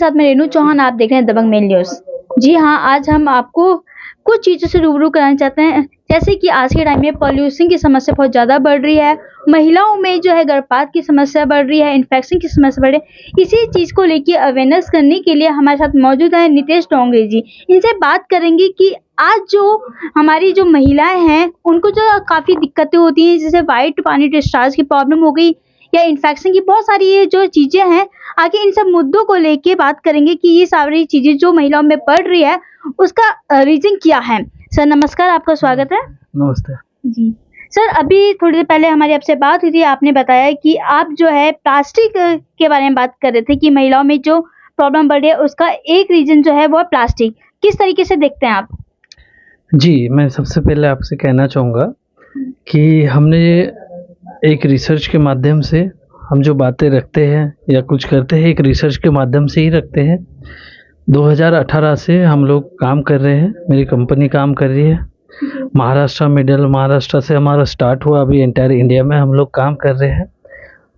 साथ मैं रेनू चौहान, आप देख रहे हैं दबंग मेल न्यूज़। जी हाँ, आज हम आपको कुछ चीज़ों से रूबरू कराना चाहते हैं, जैसे कि आज के टाइम में पॉल्यूशन की समस्या बहुत ज़्यादा बढ़ रही है, महिलाओं में जो है गर्भपात की समस्या बढ़ रही है, इन्फेक्शन की समस्या बढ़ रही है। इसी चीज़ को लेके अवेयरनेस करने के लिए हमारे साथ मौजूद हैं नितेश डोंगरे जी। इनसे बात करेंगे कि आज जो हमारी जो महिलाएँ हैं, उनको जो काफ़ी दिक्कतें होती हैं, जैसे व्हाइट पानी डिस्चार्ज की प्रॉब्लम हो गई या इन्फेक्शन की बहुत सारी ये जो चीज़ें हैं, आगे इन सब मुद्दों को लेके बात करेंगे कि ये सारी चीज़ें जो महिलाओं में बढ़ रही है, उसका रीज़न क्या है? सर नमस्कार, आपका स्वागत है। नमस्ते। जी। सर अभी थोड़ी देर पहले हमारी आपसे बात हुई थी, आपने बताया कि आप जो है प्लास्टिक के बारे में बात कर रहे थे कि महिलाओं में जो प्रॉब्लम बढ़ रही है, उसका एक रीज़न जो है वो है प्लास्टिक। किस तरीके से देखते हैं आप? जी, मैं सबसे पहले आपसे कहना चाहूँगा कि हमने एक रिसर्च के माध्यम से हम जो बातें रखते हैं या कुछ करते हैं, एक रिसर्च के माध्यम से ही रखते हैं। 2018 से हम लोग काम कर रहे हैं, मेरी कंपनी काम कर रही है। महाराष्ट्र से हमारा स्टार्ट हुआ, अभी एंटायर इंडिया में हम लोग काम कर रहे हैं।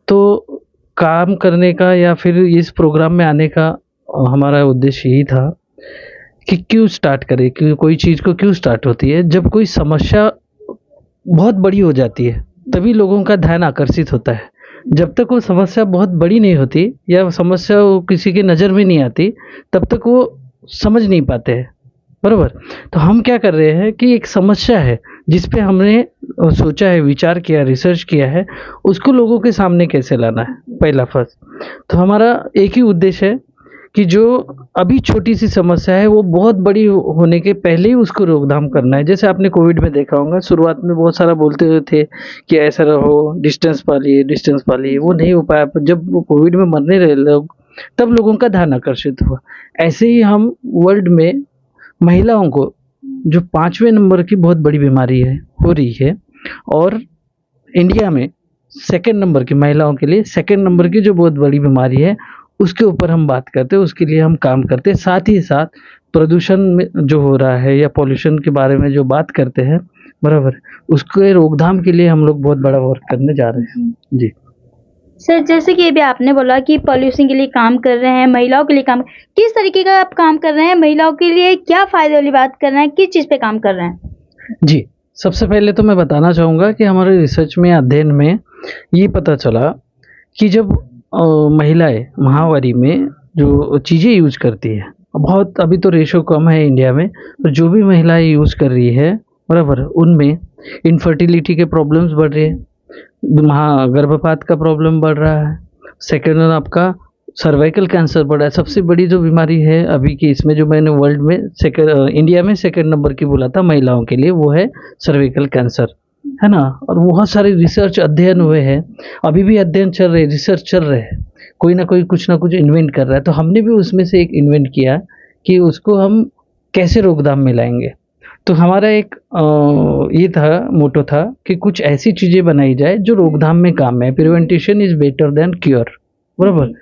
तो काम करने का या फिर इस प्रोग्राम में आने का हमारा उद्देश्य यही था कि क्यों स्टार्ट करें, कि कोई चीज़ को क्यों स्टार्ट होती है। जब कोई समस्या बहुत बड़ी हो जाती है, तभी लोगों का ध्यान आकर्षित होता है। जब तक वो समस्या बहुत बड़ी नहीं होती या समस्या वो किसी की नज़र में नहीं आती, तब तक वो समझ नहीं पाते हैं, बराबर? तो हम क्या कर रहे हैं कि एक समस्या है जिस पे हमने सोचा है, विचार किया, रिसर्च किया है, उसको लोगों के सामने कैसे लाना है, पहला फर्स्ट। तो हमारा एक ही उद्देश्य है कि जो अभी छोटी सी समस्या है वो बहुत बड़ी होने के पहले ही उसको रोकथाम करना है। जैसे आपने कोविड में देखा होगा, शुरुआत में बहुत सारा बोलते हुए थे कि ऐसा रहो, डिस्टेंस पालिए, वो नहीं हो पाया। जब वो कोविड में मरने रहे लोग, तब लोगों का ध्यान आकर्षित हुआ। ऐसे ही हम वर्ल्ड में महिलाओं को, जो 5वें नंबर की बहुत बड़ी बीमारी है, हो रही है, और इंडिया में सेकंड नंबर की, महिलाओं के लिए सेकंड नंबर की जो बहुत बड़ी बीमारी है, उसके ऊपर हम बात करते हैं, उसके लिए हम काम करते हैं। साथ ही साथ प्रदूषण में जो हो रहा है या पॉल्यूशन के बारे में जो बात करते हैं, बराबर, उसके रोकथाम के लिए हम लोग बहुत बड़ा वर्क करने जा रहे हैं। जी सर जैसे कि अभी आपने बोला कि पॉल्यूशन के लिए काम कर रहे हैं, महिलाओं के लिए काम, किस तरीके का आप काम कर रहे हैं? महिलाओं के लिए क्या फ़ायदे वाली बात कर रहे हैं? किस चीज़ पे काम कर रहे हैं? जी, सबसे पहले तो मैं बताना चाहूँगा कि हमारे रिसर्च में, अध्ययन में ये पता चला कि जब महिलाएं माहवारी में जो चीज़ें यूज करती है, बहुत अभी तो रेशो कम है इंडिया में, पर जो भी महिलाएं यूज कर रही है, बराबर, उनमें इनफर्टिलिटी के प्रॉब्लम्स बढ़ रहे हैं, गर्भपात का प्रॉब्लम बढ़ रहा है, सेकेंड आपका सर्वाइकल कैंसर बढ़ा है। सबसे बड़ी जो बीमारी है अभी की, इसमें जो मैंने वर्ल्ड में इंडिया में सेकेंड नंबर की बोला था महिलाओं के लिए, वो है सर्वाइकल कैंसर, है ना। और बहुत सारे रिसर्च अध्ययन हुए हैं, अभी भी अध्ययन चल रहे, रिसर्च चल रहे हैं, कोई ना कोई कुछ ना कुछ इन्वेंट कर रहा है। तो हमने भी उसमें से एक इन्वेंट किया कि उसको हम कैसे रोकथाम में लाएंगे। तो हमारा एक ये था, मोटो था कि कुछ ऐसी चीज़ें बनाई जाए जो रोकथाम में काम है। प्रिवेंटिशन इज़ बेटर देन क्योर, बराबर।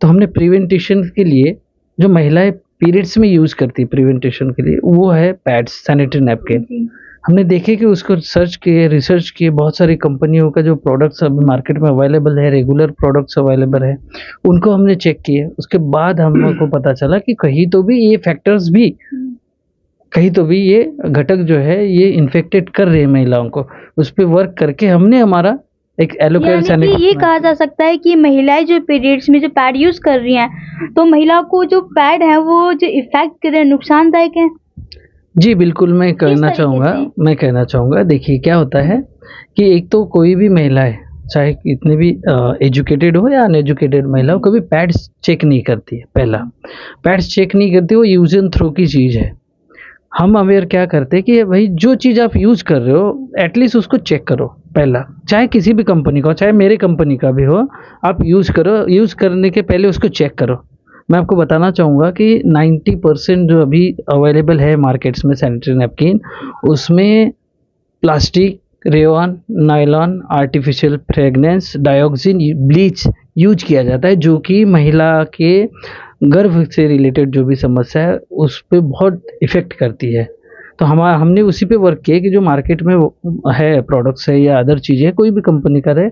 तो हमने प्रिवेंटिशन के लिए, जो महिलाएं पीरियड्स में यूज़ करती है प्रिवेंटिशन के लिए, वो है पैड्स, सैनिटरी नैपकिन। हमने देखे कि उसको सर्च किए, रिसर्च किए, बहुत सारी कंपनियों का जो प्रोडक्ट्स अभी मार्केट में अवेलेबल है, रेगुलर प्रोडक्ट्स अवेलेबल है, उनको हमने चेक किए। उसके बाद हमको पता चला कि कहीं तो भी ये फैक्टर्स भी, कहीं तो भी ये घटक जो है ये इन्फेक्टेड कर रहे हैं महिलाओं को। उस पर वर्क करके हमने हमारा एक एलोकेट सैनिटरी, ये कहा जा सकता है कि महिलाएं जो पीरियड्स में जो पैड यूज़ कर रही हैं, तो महिलाओं को जो पैड है वो जो इफ़ेक्ट कर रहे हैं, नुकसानदायक है? जी बिल्कुल, मैं कहना चाहूँगा, देखिए क्या होता है कि एक तो कोई भी महिला है, चाहे कितने भी एजुकेटेड हो या अनएजुकेटेड महिला हो, कभी पैड्स चेक नहीं करती है। पहला, पैड्स चेक नहीं करती, वो यूज एंड थ्रो की चीज़ है। हम अवेयर क्या करते हैं कि भाई जो चीज़ आप यूज़ कर रहे हो, एटलीस्ट उसको चेक करो पहला, चाहे किसी भी कंपनी का हो, चाहे मेरे कंपनी का भी हो, आप यूज़ करो, यूज़ करने के पहले उसको चेक करो। मैं आपको बताना चाहूँगा कि 90% जो अभी अवेलेबल है मार्केट्स में सैनिटरी नैपकिन, उसमें plastic, rayon, nylon, artificial fragrance, dioxin, bleach use किया जाता है, जो कि महिला के गर्भ से रिलेटेड जो भी समस्या है उस पर बहुत इफ़ेक्ट करती है। तो हमने उसी पे वर्क किया कि जो मार्केट में है प्रोडक्ट्स है या अदर चीज़ें, कोई भी कंपनी करे,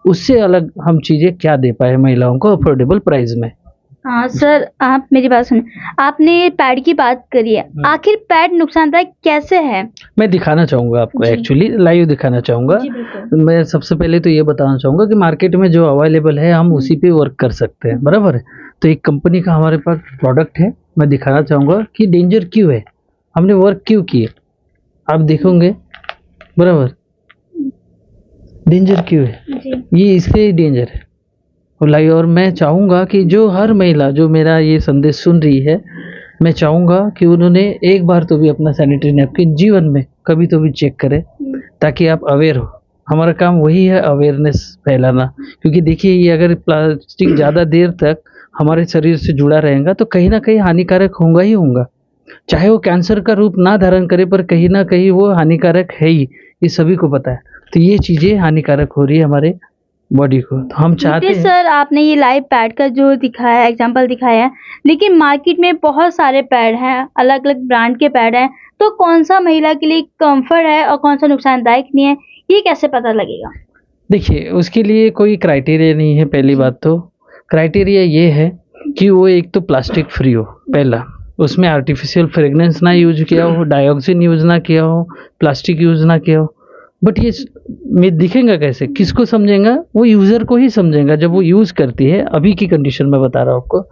उससे अलग हम चीज़ें क्या दे पाए महिलाओं को अफोर्डेबल प्राइस में। हाँ सर, आप मेरी बात सुनिए। आपने पैड की बात करी है, आखिर पैड नुकसानदायक कैसे है? मैं दिखाना चाहूँगा आपको, जी। एक्चुअली लाइव दिखाना चाहूँगा। जी, बिल्कुल। मैं सबसे पहले तो ये बताना चाहूँगा कि मार्केट में जो अवेलेबल है हम उसी पे वर्क कर सकते हैं, बराबर है। तो एक कंपनी का हमारे पास प्रोडक्ट है, मैं दिखाना चाहूँगा कि डेंजर क्यों है, हमने वर्क क्यों किए, आप देखोगे, बराबर, डेंजर क्यों है, जी। ये इससे डेंजर है। और लाइव, और मैं चाहूँगा कि जो हर महिला जो मेरा ये संदेश सुन रही है, मैं चाहूँगा कि उन्होंने एक बार तो भी अपना सैनिटरी नैपकिन जीवन में कभी तो भी चेक करें, ताकि आप अवेयर हो। हमारा काम वही है, अवेयरनेस फैलाना। क्योंकि देखिए, ये अगर प्लास्टिक ज़्यादा देर तक हमारे शरीर से जुड़ा रहेगा तो कहीं न कहीं हानिकारक होगा ही होगा। चाहे वो कैंसर का रूप ना धारण करे, पर कहीं न कहीं वो हानिकारक है ही, ये सभी को पता है। तो ये चीज़ें हानिकारक हो रही है हमारे बॉडी को, तो हम चाहते देखिए हैं। सर, आपने ये लाइव पैड का जो दिखाया, एग्जांपल दिखाया है, लेकिन मार्केट में बहुत सारे पैड हैं, अलग-अलग ब्रांड के पैड हैं, तो कौन-सा महिला के लिए कम्फर्ट है और कौन-सा नुकसानदायक नहीं है, ये कैसे पता लगेगा? देखिए, उसके लिए कोई क्राइटेरिया नहीं है। पहली बात तो क्राइटेरिया ये है कि वो एक तो प्लास्टिक फ्री हो, पहला। उसमें आर्टिफिशियल फ्रेगनेंस ना यूज़ किया हो, डाइऑक्सिन यूज़ ना किया हो, प्लास्टिक यूज़ ना किया हो। बट ये में दिखेगा कैसे, किसको समझेगा? वो यूज़र को ही समझेगा जब वो यूज़ करती है। अभी की कंडीशन में बता रहा हूँ आपको,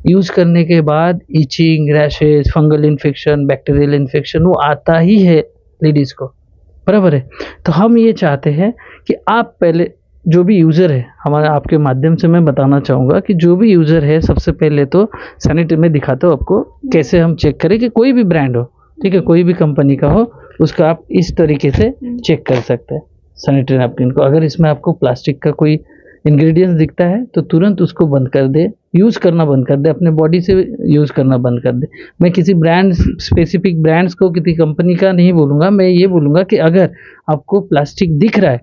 यूज़ करने के बाद itching, rashes, fungal infection, bacterial infection वो आता ही है लेडीज़ को, बराबर है। तो हम ये चाहते हैं कि आप पहले, जो भी यूज़र है, हमारा आपके माध्यम से मैं बताना चाहूँगा कि जो भी यूज़र है, सबसे पहले तो सैनिटरी में दिखाता हूँ आपको कैसे हम चेक करें कि कोई भी ब्रांड हो, ठीक है, कोई भी कंपनी का हो, उसका आप इस तरीके से चेक कर सकते हैं सैनिटरी नैपकिन को। अगर इसमें आपको प्लास्टिक का कोई इंग्रेडिएंट्स दिखता है तो तुरंत उसको बंद कर दे, यूज़ करना बंद कर दे, अपने बॉडी से यूज़ करना बंद कर दे। मैं किसी ब्रांड, स्पेसिफिक ब्रांड्स को, किसी कंपनी का नहीं बोलूँगा, मैं ये बोलूँगा कि अगर आपको प्लास्टिक दिख रहा है,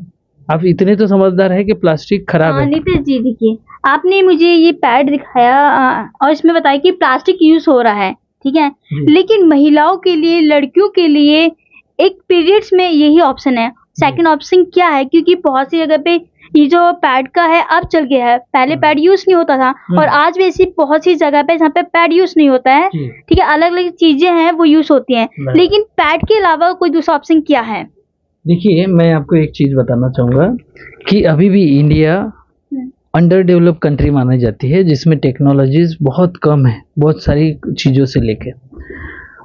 आप इतने तो समझदार हैं कि प्लास्टिक खराब है। नितेश जी, देखिए, आपने मुझे ये पैड दिखाया और इसमें बताया कि प्लास्टिक यूज़ हो रहा है, ठीक है? जी। लेकिन महिलाओं के लिए, लड़कियों के लिए एक पीरियड्स में यही ऑप्शन है। सेकंड ऑप्शन क्या है? क्योंकि बहुत सी जगह पे ये जो पैड का है अब चल गया है, पहले पैड यूज़ नहीं होता था और आज भी ऐसी बहुत सी जगह पे जहाँ पे पैड यूज़ नहीं होता है, जी। ठीक है? अलग-अलग चीज़ें हैं वो यूज़ होती हैं, राइट। लेकिन पैड के अलावा कोई दूसरा ऑप्शन क्या है? देखिए, मैं आपको एक चीज़ बताना चाहूँगा कि अभी भी इंडिया अंडर डेवलप कंट्री मानी जाती है, जिसमें टेक्नोलॉजीज़ बहुत कम है, बहुत सारी चीज़ों से लेके।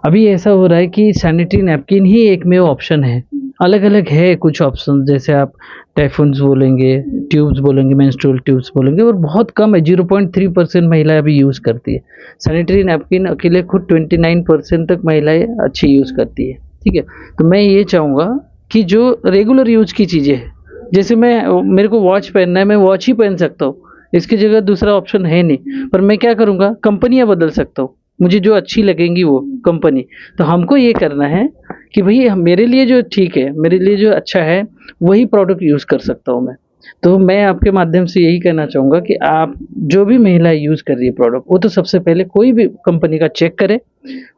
अभी ऐसा हो रहा है कि सैनिटरी नैपकिन ही एकमेव ऑप्शन है। अलग-अलग है कुछ ऑप्शन, जैसे आप टाइफून्स बोलेंगे, ट्यूब्स बोलेंगे, मेंस्ट्रुअल ट्यूब्स बोलेंगे, और बहुत कम है, 0.3% महिलाएँ अभी यूज़ करती है। सैनिटरी नैपकिन अकेले खुद 29% तक महिलाएँ अच्छी यूज़ करती है, ठीक है? तो मैं ये चाहूँगा कि जो रेगुलर यूज़ की चीज़ें हैं, जैसे मेरे को वॉच पहनना है, मैं वॉच ही पहन सकता हूँ, इसकी जगह दूसरा ऑप्शन है नहीं। पर मैं क्या करूँगा, कंपनियाँ बदल सकता हूँ, मुझे जो अच्छी लगेंगी वो कंपनी। तो हमको ये करना है कि भई मेरे लिए जो ठीक है, मेरे लिए जो अच्छा है, वही प्रोडक्ट यूज़ कर सकता हूँ मैं। तो मैं आपके माध्यम से यही कहना चाहूँगा कि आप जो भी महिला यूज़ कर रही है प्रोडक्ट, वो तो सबसे पहले कोई भी कंपनी का चेक करें।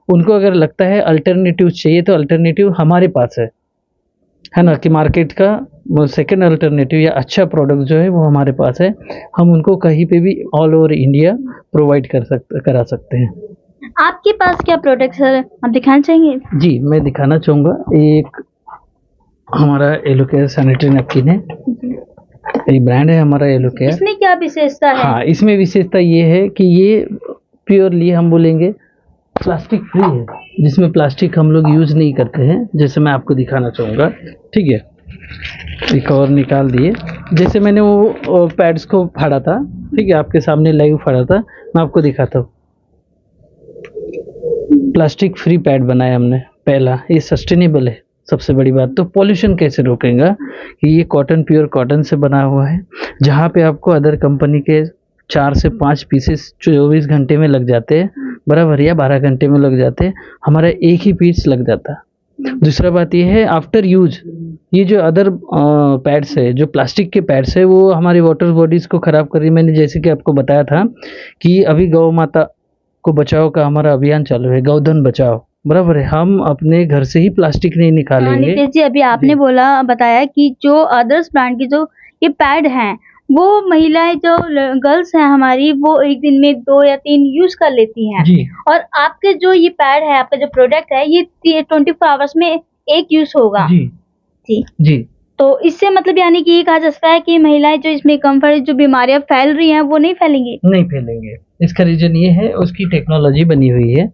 उनको अगर लगता है अल्टरनेटिव चाहिए, तो अल्टरनेटिव हमारे पास है ना? कि मार्केट का वो सेकंड अल्टरनेटिव या अच्छा प्रोडक्ट जो है वो हमारे पास है। हम उनको कहीं पे भी ऑल ओवर इंडिया प्रोवाइड करा सकते हैं। आपके पास क्या प्रोडक्ट सर, आप दिखाना चाहेंगे? जी, मैं दिखाना चाहूँगा, एक हमारा एलोकेयर सैनिटरी नैपकिन है। ये ब्रांड है हमारा एलोकेयर। इसमें क्या विशेषता है? हाँ, इसमें विशेषता ये है कि ये प्योरली हम बोलेंगे प्लास्टिक फ्री है, जिसमें प्लास्टिक हम लोग यूज़ नहीं करते हैं। जैसे मैं आपको दिखाना चाहूँगा, ठीक है? एक और निकाल दिए, जैसे मैंने वो पैड्स को फाड़ा था, ठीक है? आपके सामने लाइव फाड़ा था, मैं आपको दिखाता हूँ। प्लास्टिक फ्री पैड बनाया हमने, पहला, ये सस्टेनेबल है। सबसे बड़ी बात तो पॉल्यूशन कैसे रोकेगा कि ये कॉटन, प्योर कॉटन से बना हुआ है। जहाँ पे आपको अदर कंपनी के 4 से 5 पीसेस 24 घंटे में लग जाते हैं, बराबर, या 12 घंटे में लग जाते हैं, हमारा एक ही पीस लग जाता है। दूसरा बात ये है, आफ्टर यूज ये जो अदर पैड्स है, जो प्लास्टिक के पैड्स है, वो हमारी वाटर बॉडीज़ को ख़राब कर रही है। मैंने जैसे कि आपको बताया था कि अभी गौ माता को बचाओ का हमारा अभियान चालू है, गौधन बचाओ, बराबर है। हम अपने घर से ही प्लास्टिक नहीं निकालेंगे। नितेश जी, अभी आपने बताया कि जो अदर्स ब्रांड के जो ये पैड हैं, वो महिलाएं जो गर्ल्स हैं हमारी, वो एक दिन में 2 या 3 यूज कर लेती हैं। जी और आपके जो ये पैड है, आपका जो प्रोडक्ट है, ये 24 आवर्स में एक यूज होगा। जी जी। जी तो इससे मतलब यानी कि ये कहा जा सकता है कि महिलाएं जो इसमें कम्फर्ट, जो बीमारियां फैल रही हैं, वो नहीं फैलेंगी। नहीं फैलेंगे। इसका रीजन ये है, उसकी टेक्नोलॉजी बनी हुई है।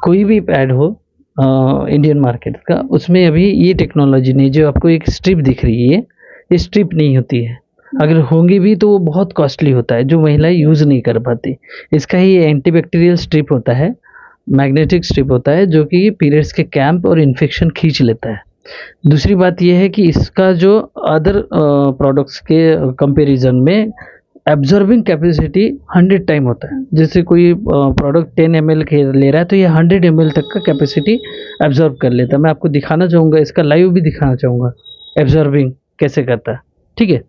कोई भी पैड हो इंडियन मार्केट का, उसमें अभी ये टेक्नोलॉजी नहीं, जो आपको एक स्ट्रिप दिख रही है, ये स्ट्रिप नहीं होती है। अगर होंगी भी तो वो बहुत कॉस्टली होता है, जो महिलाएं यूज़ नहीं कर पाती। इसका ही एंटीबैक्टीरियल स्ट्रिप होता है, मैग्नेटिक स्ट्रिप होता है, जो कि पीरियड्स के कैंप और इन्फेक्शन खींच लेता है। दूसरी बात ये है कि इसका जो अदर प्रोडक्ट्स के कंपैरिजन में एब्जॉर्बिंग कैपेसिटी 100 टाइम होता है। जैसे कोई प्रोडक्ट 10 ml के ले रहा है, तो ये 100 ml तक का कैपेसिटी एब्जॉर्ब कर लेता है। मैं आपको दिखाना चाहूँगा, इसका लाइव भी दिखाना चाहूँगा एब्जॉर्बिंग कैसे करता है। ठीक है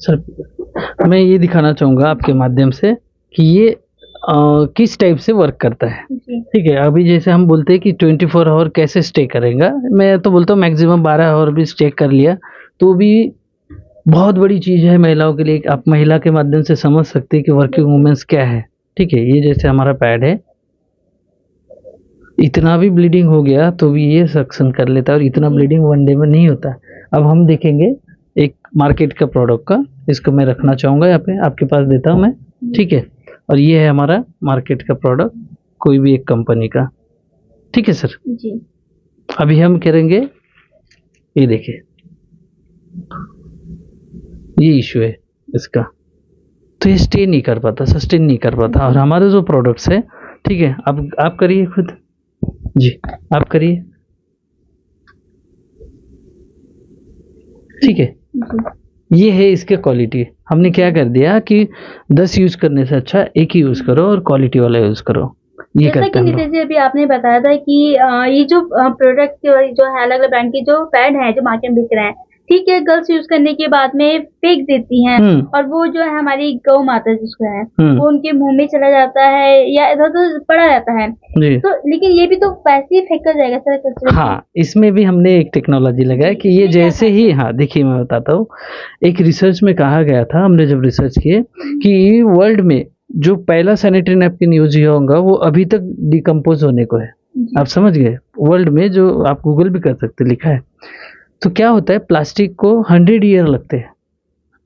सर, मैं ये दिखाना चाहूँगा आपके माध्यम से कि ये किस टाइप से वर्क करता है। ठीक है, अभी जैसे हम बोलते हैं कि 24 आवर कैसे स्टे करेगा, मैं तो बोलता हूँ मैक्सिमम 12 आवर भी स्टे कर लिया तो भी बहुत बड़ी चीज़ है महिलाओं के लिए। आप महिला के माध्यम से समझ सकते हैं कि वर्किंग वुमेन्स क्या है। ठीक है, ये जैसे हमारा पैड है, इतना भी ब्लीडिंग हो गया तो भी ये सक्शन कर लेता है, और इतना ब्लीडिंग वन डे में नहीं होता। अब हम देखेंगे एक मार्केट का प्रोडक्ट का, इसको मैं रखना चाहूँगा यहाँ पे, आपके पास देता हूँ मैं। ठीक है, और ये है हमारा मार्केट का प्रोडक्ट, कोई भी एक कंपनी का। ठीक है सर जी। अभी हम करेंगे, ये देखिए ये इशू है इसका, तो ये स्टे नहीं कर पाता, सस्टेन नहीं कर पाता। और हमारे जो प्रोडक्ट्स है, ठीक है, अब आप करिए खुद जी, आप करिए। ठीक है, ये है इसके क्वालिटी। हमने क्या कर दिया कि 10 यूज करने से अच्छा एक ही यूज करो और क्वालिटी वाला यूज करो, ये जैसा करते कि हैं हम नीतीश लोग। जी अभी आपने बताया था कि ये जो प्रोडक्ट जो है, अलग अलग ब्रांड के जो पैड हैं जो मार्केट में बिक रहे हैं, ठीक है, गर्ल्स यूज करने के बाद में फेंक देती हैं, और वो जो है हमारी गौ माता जिसको है, वो उनके मुंह में चला जाता है या इधर उधर पड़ा रहता है। जी तो लेकिन ये भी तो वैसे ही फेंका जाएगा सर कचरे में। हाँ, इसमें भी हमने एक टेक्नोलॉजी लगाया कि ये जैसे ही, हाँ देखिए मैं बताता हूँ, एक रिसर्च में कहा गया था, हमने जब रिसर्च किए कि वर्ल्ड में जो पहला सैनिटरी नैपकिन यूज हुआ होगा वो अभी तक डिकम्पोज होने को है। आप समझ गए, वर्ल्ड में, जो आप गूगल भी कर सकते, लिखा है। तो क्या होता है, प्लास्टिक को 100 ईयर लगते हैं,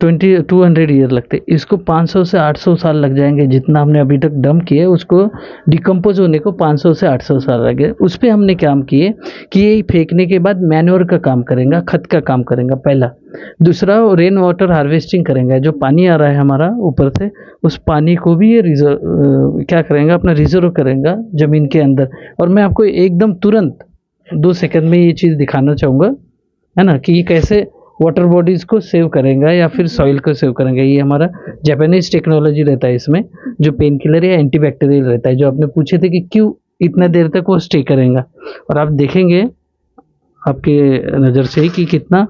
200 ईयर लगते हैं, इसको 500 से 800 साल लग जाएंगे। जितना हमने अभी तक डंप किया उसको डिकम्पोज होने को 500 से 800 साल लगे। उस पर हमने काम किए कि ये फेंकने के बाद मैन्योर का काम करेगा, खत का काम करेगा पहला। दूसरा, रेन वाटर हार्वेस्टिंग करेंगे, जो पानी आ रहा है हमारा ऊपर से, उस पानी को भी ये रिजर्व क्या करेंगे, अपना रिजर्व करेगा ज़मीन के अंदर। और मैं आपको एकदम तुरंत 2 सेकंड में ये चीज़ दिखाना चाहूँगा, है ना, कि ये कैसे वाटर बॉडीज को सेव करेंगे या फिर सॉइल को सेव करेंगे। ये हमारा जापानीज टेक्नोलॉजी रहता है इसमें, जो पेन किलर या एंटीबैक्टीरियल रहता है, जो आपने पूछे थे कि क्यों इतना देर तक वो स्टे करेगा। और आप देखेंगे आपके नज़र से ही कि कितना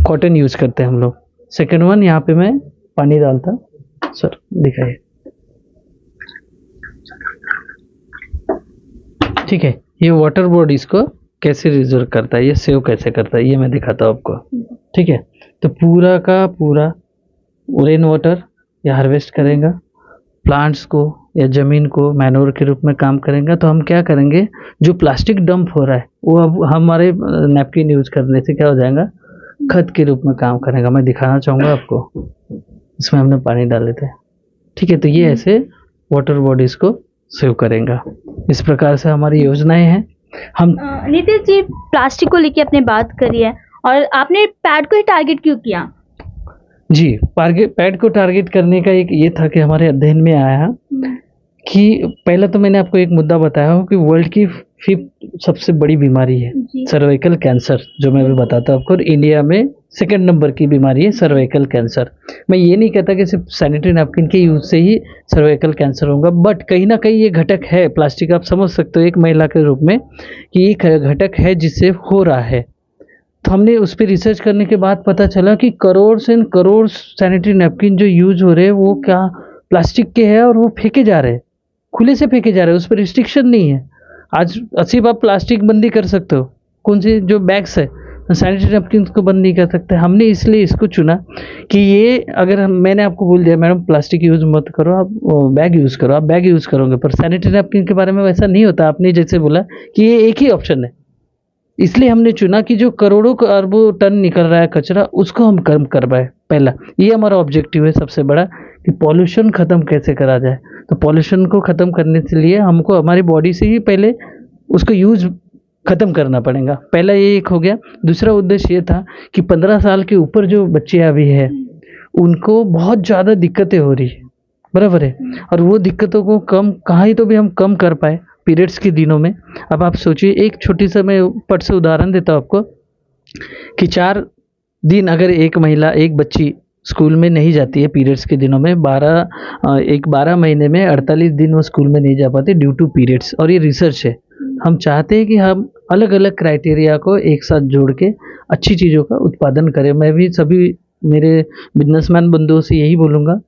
कॉटन यूज करते हैं हम लोग। सेकेंड वन, यहाँ पे मैं पानी डालता, सर दिखाइए। ठीक है, ये वाटर बॉडीज को कैसे रिजर्व करता है, ये सेव कैसे करता है, ये मैं दिखाता हूँ आपको। ठीक है, तो पूरा का पूरा रेन वाटर या हार्वेस्ट करेगा, प्लांट्स को या ज़मीन को मैनोर के रूप में काम करेगा। तो हम क्या करेंगे, जो प्लास्टिक डंप हो रहा है वो अब हमारे नैपकिन यूज करने से क्या हो जाएगा, खत के रूप में काम करेगा। मैं दिखाना चाहूँगा आपको, इसमें हमने पानी डाल लेते हैं। ठीक है, तो ये ऐसे वाटर बॉडीज को सेव करेगा। इस प्रकार से हमारी योजनाएं हैं। हम नीतीश जी, प्लास्टिक को लेके आपने बात करी है, और आपने पैड को ही टारगेट क्यों किया? जी, पैड को टारगेट करने का एक ये था कि हमारे अध्ययन में आया कि पहला तो मैंने आपको एक मुद्दा बताया हूँ कि वर्ल्ड की 5th सबसे बड़ी बीमारी है सर्वाइकल कैंसर, जो मैं अभी बताता हूँ आपको। और इंडिया में 2nd नंबर की बीमारी है सर्वाइकल कैंसर। मैं ये नहीं कहता कि सिर्फ सैनिटरी नैपकिन के यूज से ही सर्वाइकल कैंसर होगा, बट कहीं ना कहीं ये घटक है प्लास्टिक, आप समझ सकते हो एक महिला के रूप में कि ये घटक है जिससे हो रहा है। तो हमने उस पर रिसर्च करने के बाद पता चला कि crore and crore sanitary napkin जो यूज हो रहे हैं वो क्या प्लास्टिक के हैं, और वो फेंके जा रहे हैं, खुले से फेंके जा रहे हैं, उस पर रिस्ट्रिक्शन नहीं है। आज सिर्फ आप प्लास्टिक बंदी कर सकते हो, कौन सी जो बैग्स है सैनिटरी नैपकिन को बंद नहीं कर सकते। हमने इसलिए इसको चुना कि ये अगर मैंने आपको बोल दिया मैडम प्लास्टिक यूज़ मत करो, आप बैग यूज़ करो, आप बैग यूज़ करोगे, पर सैनिटरी नैपकिन के बारे में वैसा नहीं होता। आपने जैसे बोला कि ये एक ही ऑप्शन है, इसलिए हमने चुना कि जो करोड़ों अरबों टन निकल रहा है कचरा, उसको हम कम कर पाए। पहला ये हमारा ऑब्जेक्टिव है सबसे बड़ा, कि पॉल्यूशन ख़त्म कैसे करा जाए। तो पॉल्यूशन को ख़त्म करने के लिए हमको हमारी बॉडी से ही पहले उसको यूज़ ख़त्म करना पड़ेगा। पहला ये एक हो गया। दूसरा उद्देश्य ये था कि 15 साल के ऊपर जो बच्चे अभी हैं उनको बहुत ज़्यादा दिक्कतें हो रही है, बराबर है, और वो दिक्कतों को कम कहाँ ही तो भी हम कम कर पाए पीरियड्स के दिनों में। अब आप सोचिए, एक छोटी सा मैं ऊपर से उदाहरण देता हूँ आपको कि 4 दिन अगर एक महिला एक बच्ची स्कूल में नहीं जाती है पीरियड्स के दिनों में, 12 महीने में 48 दिन वो स्कूल में नहीं जा पाते ड्यू टू पीरियड्स। और ये रिसर्च है। हम चाहते हैं कि हम अलग अलग क्राइटेरिया को एक साथ जोड़ के अच्छी चीज़ों का उत्पादन करें। मैं भी सभी मेरे बिजनेसमैन बंधुओं से यही बोलूँगा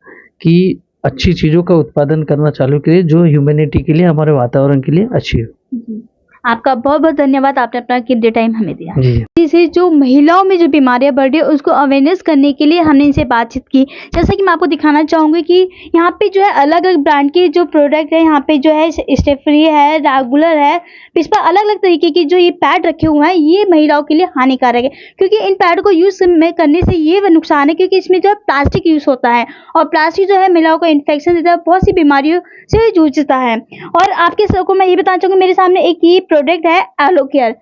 कि अच्छी चीज़ों का उत्पादन करना चालू करें जो ह्यूमैनिटी के लिए, हमारे वातावरण के लिए अच्छी हो। आपका बहुत बहुत धन्यवाद, आपने अपना कीमती टाइम हमें दिया। जी। जैसे जो महिलाओं में जो बीमारियां बढ़ रही है उसको अवेयरनेस करने के लिए हमने इनसे बातचीत की। जैसा कि मैं आपको दिखाना चाहूँगी कि यहाँ पे जो है अलग अलग ब्रांड के जो प्रोडक्ट है, यहाँ पे जो है स्टेप फ्री है, रेगुलर है, इस पर अलग अलग तरीके की जो ये पैड रखे हुए हैं ये महिलाओं के लिए हानिकारक है, क्योंकि इन पैड को यूज़ में करने से ये नुकसान है क्योंकि इसमें जो है प्लास्टिक यूज़ होता है और प्लास्टिक जो है महिलाओं को इन्फेक्शन देता है, बहुत सी बीमारियों से जूझता है। और आपके सबको मैं ये बताना चाहूँगी, मेरे सामने एक ये प्रोडक्ट है एलो केयर।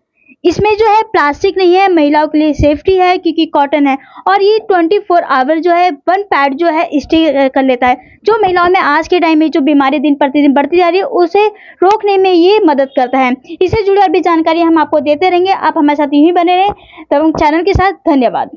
इसमें जो है प्लास्टिक नहीं है, महिलाओं के लिए सेफ्टी है क्योंकि कॉटन है, और ये 24 आवर जो है 1 पैड जो है स्टे कर लेता है, जो महिलाओं में आज के टाइम में जो बीमारी दिन प्रतिदिन बढ़ती जा रही है उसे रोकने में ये मदद करता है। इससे जुड़ी और भी जानकारी हम आपको देते रहेंगे। आप हमारे साथ यूं ही बने रहें तब चैनल के साथ। धन्यवाद।